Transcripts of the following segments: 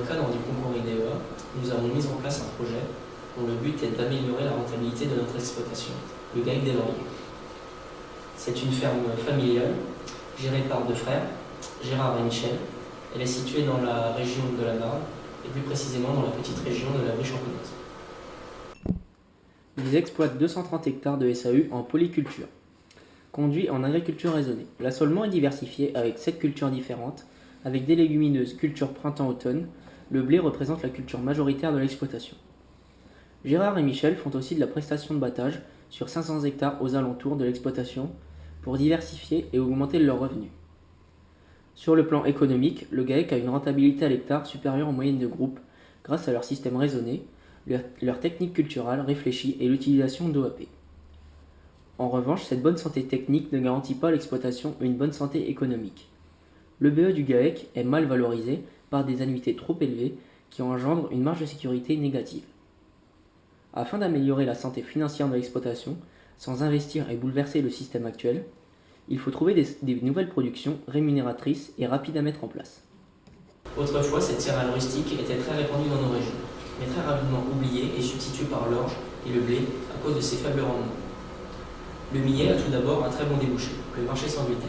le cadre du concours IDEA, nous avons mis en place un projet dont le but est d'améliorer la rentabilité de notre exploitation, le GAEC des Lauriers. C'est une ferme familiale gérée par deux frères, Gérard et Michel. Elle est située dans la région de la Marne, et plus précisément dans la petite région de la Brie-Champenoise. Ils exploitent 230 hectares de SAU en polyculture, conduit en agriculture raisonnée. L'assolement est diversifié avec 7 cultures différentes, avec des légumineuses culture printemps-automne. Le blé représente la culture majoritaire de l'exploitation. Gérard et Michel font aussi de la prestation de battage sur 500 hectares aux alentours de l'exploitation pour diversifier et augmenter leurs revenus. Sur le plan économique, le GAEC a une rentabilité à l'hectare supérieure en moyenne de groupe grâce à leur système raisonné, leur technique culturelle réfléchie et l'utilisation d'OAP. En revanche, cette bonne santé technique ne garantit pas à l'exploitation une bonne santé économique. Le BE du GAEC est mal valorisé par des annuités trop élevées qui engendrent une marge de sécurité négative. Afin d'améliorer la santé financière de l'exploitation, sans investir et bouleverser le système actuel, il faut trouver des nouvelles productions rémunératrices et rapides à mettre en place. Autrefois, cette céréale rustique était très répandue dans nos régions, mais très rapidement oubliée et substituée par l'orge et le blé à cause de ses faibles rendements. Le millet a tout d'abord un très bon débouché, le marché sans gluten.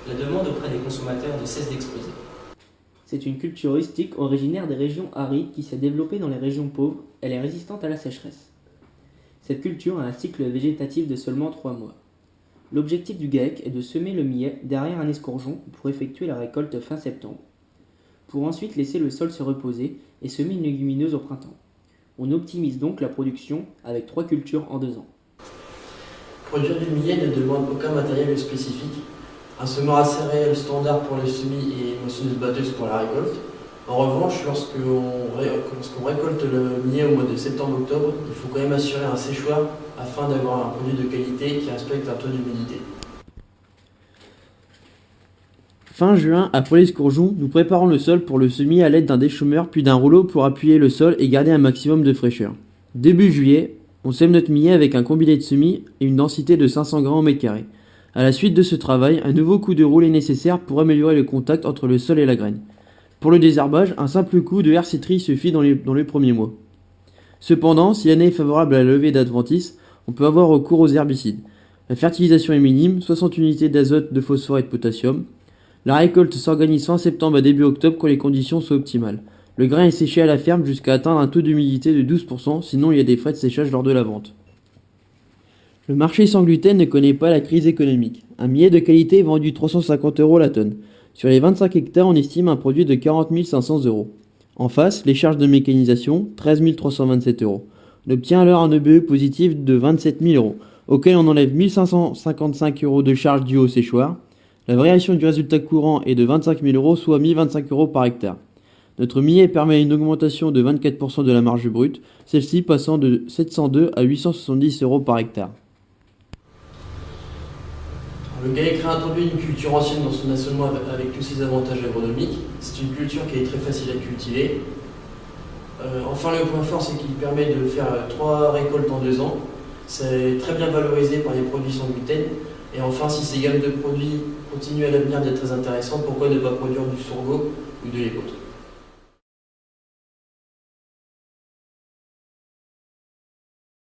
La demande auprès des consommateurs ne cesse d'exploser. C'est une culture rustique originaire des régions arides qui s'est développée dans les régions pauvres. Elle est résistante à la sécheresse. Cette culture a un cycle végétatif de seulement 3 mois. L'objectif du GAEC est de semer le millet derrière un escourgeon pour effectuer la récolte fin septembre, pour ensuite laisser le sol se reposer et semer une légumineuse au printemps. On optimise donc la production avec 3 cultures en 2 ans. Produire du millet ne demande aucun matériel spécifique. Un semeur à céréales standard pour les semis et une moissonneuse-batteuse pour la récolte. En revanche, lorsqu'on récolte le millet au mois de septembre-octobre, il faut quand même assurer un séchoir afin d'avoir un produit de qualité qui respecte un taux d'humidité. Fin juin, à Poilly-Escourgeon, nous préparons le sol pour le semis à l'aide d'un déchômeur puis d'un rouleau pour appuyer le sol et garder un maximum de fraîcheur. Début juillet, on sème notre millet avec un combiné de semis et une densité de 500 grammes au mètre carré. À la suite de ce travail, un nouveau coup de roule est nécessaire pour améliorer le contact entre le sol et la graine. Pour le désherbage, un simple coup de RC-Tri suffit dans les premiers mois. Cependant, si l'année est favorable à la levée d'adventices, on peut avoir recours aux herbicides. La fertilisation est minime, 60 unités d'azote, de phosphore et de potassium. La récolte s'organise fin septembre à début octobre quand les conditions sont optimales. Le grain est séché à la ferme jusqu'à atteindre un taux d'humidité de 12%, sinon il y a des frais de séchage lors de la vente. Le marché sans gluten ne connaît pas la crise économique. Un millet de qualité est vendu 350 € la tonne. Sur les 25 hectares, on estime un produit de 40 500 €. En face, les charges de mécanisation, 13 327 €. On obtient alors un EBE positif de 27 000 €, auquel on enlève 1 555 € de charges dues au séchoir. La variation du résultat courant est de 25 000 €, soit 1 025 € par hectare. Notre millet permet une augmentation de 24% de la marge brute, celle-ci passant de 702 à 870 € par hectare. Le GAEC réintroduit une culture ancienne dans son assolement avec tous ses avantages agronomiques. C'est une culture qui est très facile à cultiver. Enfin, le point fort, c'est qu'il permet de faire 3 récoltes en 2 ans. C'est très bien valorisé par les produits sans gluten. Et enfin, si ces gammes de produits continuent à l'avenir d'être très intéressantes, pourquoi ne pas produire du sorgho ou de l'épeautre?